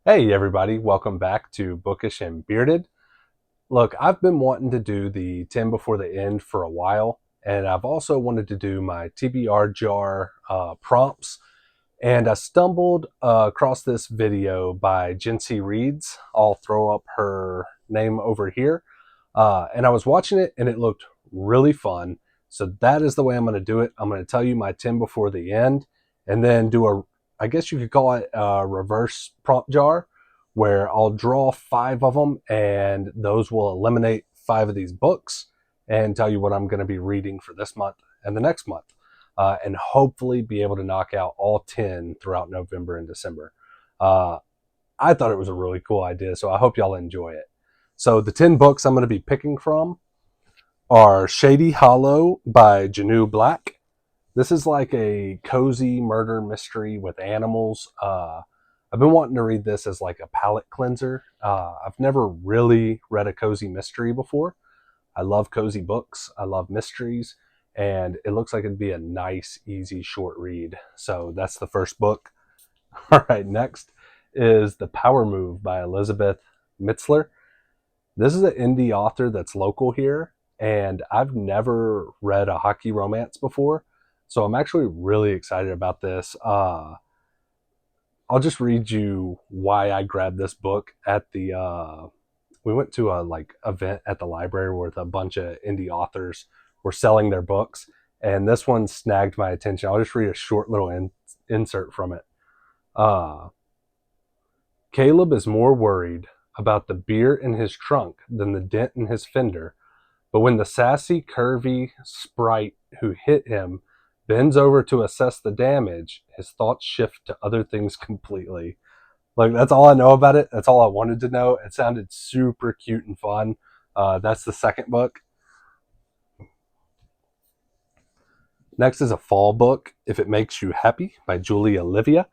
Hey everybody, welcome back to Bookish and Bearded. Look, I've been wanting to do the 10 before the end for a while, and I've also wanted to do my TBR jar prompts, and I stumbled across this video by Jency Reads. I'll throw up her name over here. And I was watching it and it looked really fun. So that is the way I'm going to do it. I'm going to tell you my 10 before the end and then do I guess you could call it a reverse prompt jar where I'll draw 5 of them and those will eliminate 5 of these books and tell you what I'm going to be reading for this month and the next month. And hopefully be able to knock out all 10 throughout November and December. I thought it was a really cool idea, so I hope y'all enjoy it. So the 10 books I'm going to be picking from are Shady Hollow by Janu Black. This is like a cozy murder mystery with animals. I've been wanting to read this as like a palate cleanser. I've never really read a cozy mystery before. I love cozy books. I love mysteries. And it looks like it'd be a nice, easy, short read. So that's the first book. All right, next is The Power Move by Elizabeth Mitzler. This is an indie author that's local here, and I've never read a hockey romance before, so I'm actually really excited about this. I'll just read you why I grabbed this book at the. We went to a like event at the library with a bunch of indie authors were selling their books, and this one snagged my attention. I'll just read a short little insert from it. Uh, Caleb is more worried about the beer in his trunk than the dent in his fender. But when the sassy, curvy sprite who hit him bends over to assess the damage, his thoughts shift to other things completely. Like, that's all I know about it. That's all I wanted to know. It sounded super cute and fun. That's the second book. Next is a fall book, If It Makes You Happy by Julie Olivia.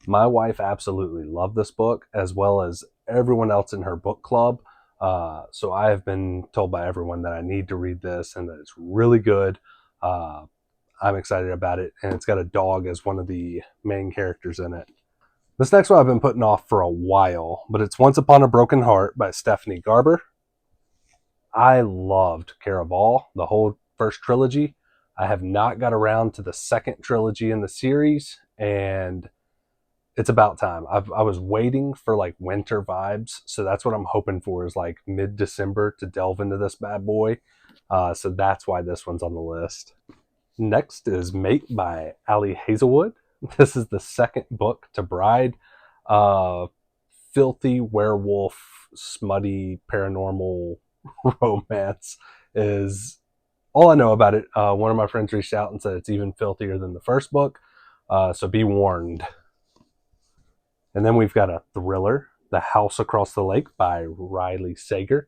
My wife absolutely loved this book, as well as everyone else in her book club. So I have been told by everyone that I need to read this and that it's really good. Uh, I'm excited about it, and it's got a dog as one of the main characters in it. This next one I've been putting off for a while, but it's Once Upon a Broken Heart by Stephanie Garber. I loved Caraval, the whole first trilogy. I have not got around to the second trilogy in the series, and it's about time. I was waiting for like winter vibes, so that's what I'm hoping for is like mid-December to delve into this bad boy. So that's why this one's on the list. Next is Mate by Ali Hazelwood. This is the second book to Bride. Uh, Filthy werewolf, smutty paranormal romance is all I know about it. One of my friends reached out and said it's even filthier than the first book, so be warned. And then we've got a thriller, The House Across the Lake by Riley Sager.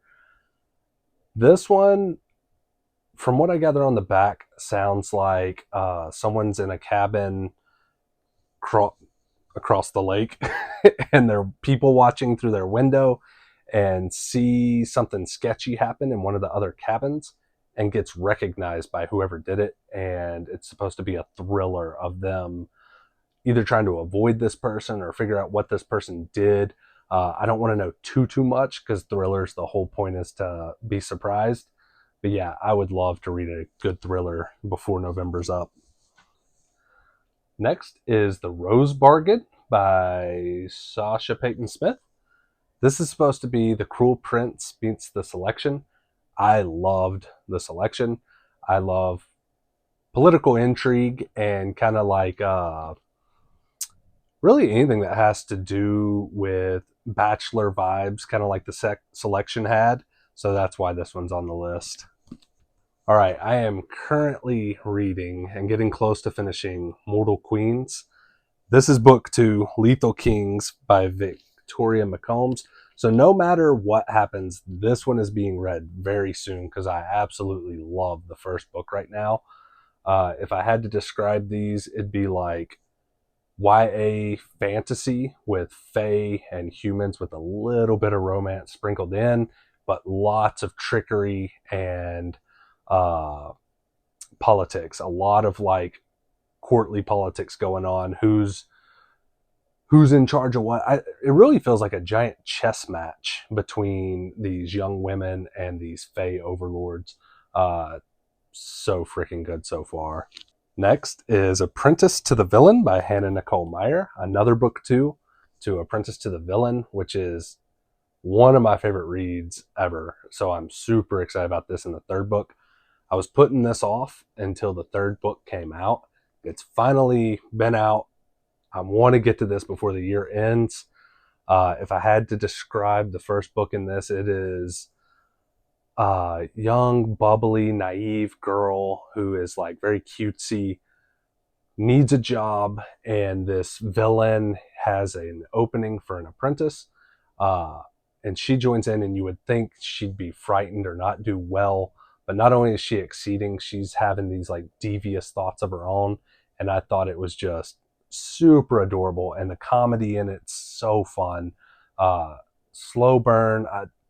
This one, from what I gather on the back, sounds like someone's in a cabin across the lake and they're people watching through their window and see something sketchy happen in one of the other cabins and gets recognized by whoever did it. And it's supposed to be a thriller of them either trying to avoid this person or figure out what this person did. I don't want to know too much because thrillers, the whole point is to be surprised. But yeah, I would love to read a good thriller before November's up. Next is The Rose Bargain by Sasha Payton Smith. This is supposed to be The Cruel Prince meets The Selection. I loved The Selection. I love political intrigue and kind of like really anything that has to do with bachelor vibes, kind of like the selection had. So that's why this one's on the list. All right, I am currently reading and getting close to finishing Mortal Queens. This is book 2, Lethal Kings by Victoria McCombs. So no matter what happens, this one is being read very soon because I absolutely love the first book right now. If I had to describe these, it'd be like YA fantasy with fae and humans with a little bit of romance sprinkled in, but lots of trickery and politics. A lot of like courtly politics going on. Who's who's in charge of what. It really feels like a giant chess match between these young women and these Fae overlords. So freaking good so far. Next is Apprentice to the Villain by Hannah Nicole Meyer. Another book to Apprentice to the Villain, which is one of my favorite reads ever. So I'm super excited about this in the third book. I was putting this off until the third book came out. It's finally been out. I want to get to this before the year ends. If I had to describe the first book in this, it is a young, bubbly, naive girl who is like very cutesy, needs a job, and this villain has an opening for an apprentice. Uh, and she joins in, and you would think she'd be frightened or not do well. But not only is she exceeding, she's having these like devious thoughts of her own. And I thought it was just super adorable. And the comedy in it's so fun. Slow burn,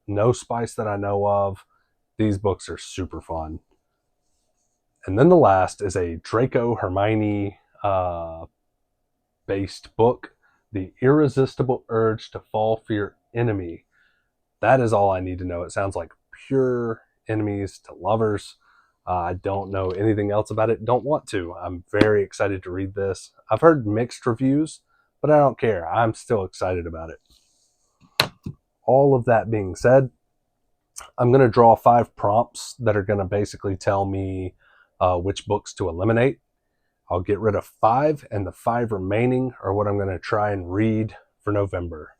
no spice that I know of. These books are super fun. And then the last is a Draco Hermione based book, The Irresistible Urge to Fall for Your Enemy. That is all I need to know. It sounds like pure enemies to lovers. I don't know anything else about it. Don't want to. I'm very excited to read this. I've heard mixed reviews, but I don't care. I'm still excited about it. All of that being said, I'm going to draw 5 prompts that are going to basically tell me which books to eliminate. I'll get rid of 5, and the 5 remaining are what I'm going to try and read for November.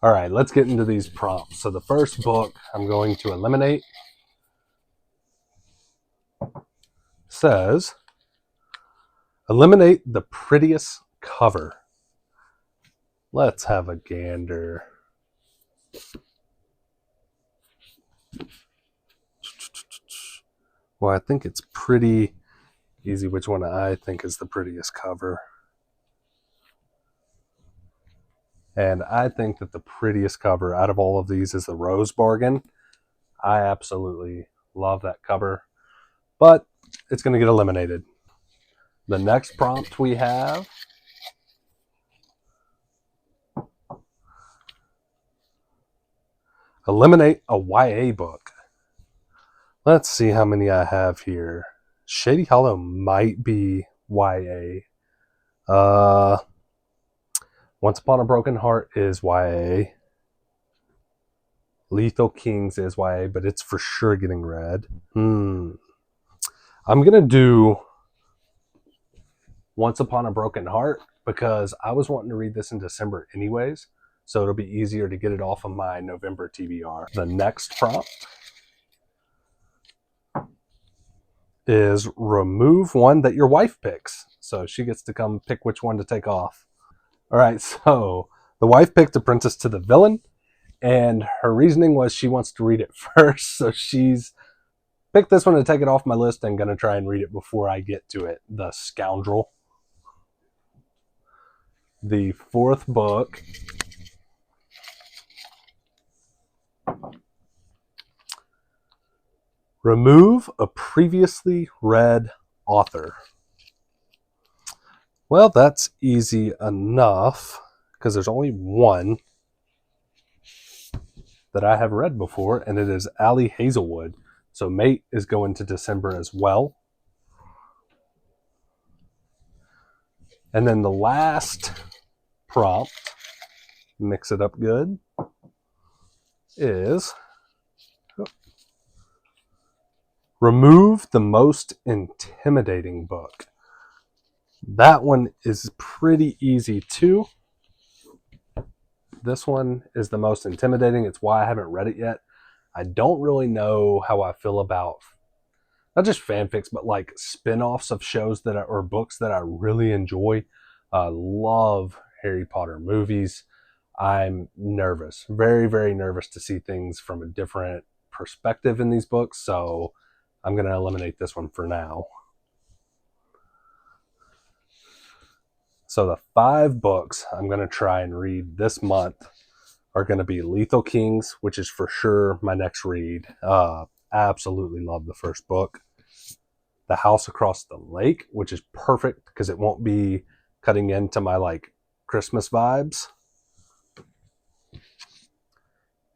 All right, let's get into these prompts. So the first book I'm going to eliminate says, eliminate the prettiest cover. Let's have a gander. Well, I think it's pretty easy which one I think is the prettiest cover. And I think that the prettiest cover out of all of these is the Rose Bargain. I absolutely love that cover, but it's going to get eliminated. The next prompt we have eliminate a YA book. Let's see how many I have here. Shady Hollow might be YA. Once Upon a Broken Heart is YA. Lethal Kings is YA, but it's for sure getting read. I'm going to do Once Upon a Broken Heart because I was wanting to read this in December anyways, so it'll be easier to get it off of my November TBR. The next prompt is remove one that your wife picks. So she gets to come pick which one to take off. All right, so the wife picked Apprentice to the Villain, and her reasoning was she wants to read it first. So she's picked this one to take it off my list and going to try and read it before I get to it. The Scoundrel. The fourth book remove a previously read author. Well, that's easy enough because there's only one that I have read before, and it is Allie Hazelwood. So Mate is going to December as well. And then the last prompt, mix it up good, is remove the most intimidating book. That one is pretty easy too. This one is the most intimidating. It's why I haven't read it yet. I don't really know how I feel about not just fanfics, but like spin-offs of shows that or books that I really enjoy. Love Harry Potter movies. I'm nervous, very, very nervous to see things from a different perspective in these books. So I'm going to eliminate this one for now. So the 5 books I'm going to try and read this month are going to be Lethal Kings, which is for sure my next read. Absolutely love the first book. The House Across the Lake, which is perfect because it won't be cutting into my like Christmas vibes.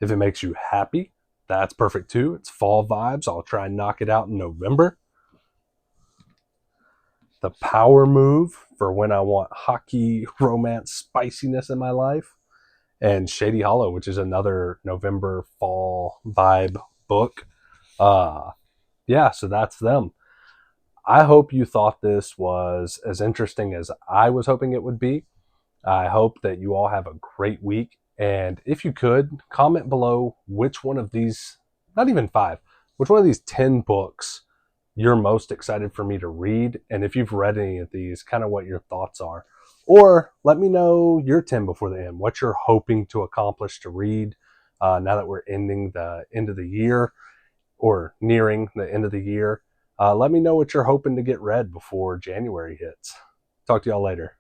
If it makes you happy, that's perfect too. It's fall vibes. I'll try and knock it out in November. The power move for when I want hockey, romance, spiciness in my life. And Shady Hollow, which is another November fall vibe book. Yeah, so that's them. I hope you thought this was as interesting as I was hoping it would be. I hope that you all have a great week. And if you could, comment below which one of these, not even 5, which one of these 10 books you're most excited for me to read. And if you've read any of these, kind of what your thoughts are. Or let me know your 10 before the end, what you're hoping to accomplish to read now that we're ending the end of the year or nearing the end of the year. Let me know what you're hoping to get read before January hits. Talk to y'all later.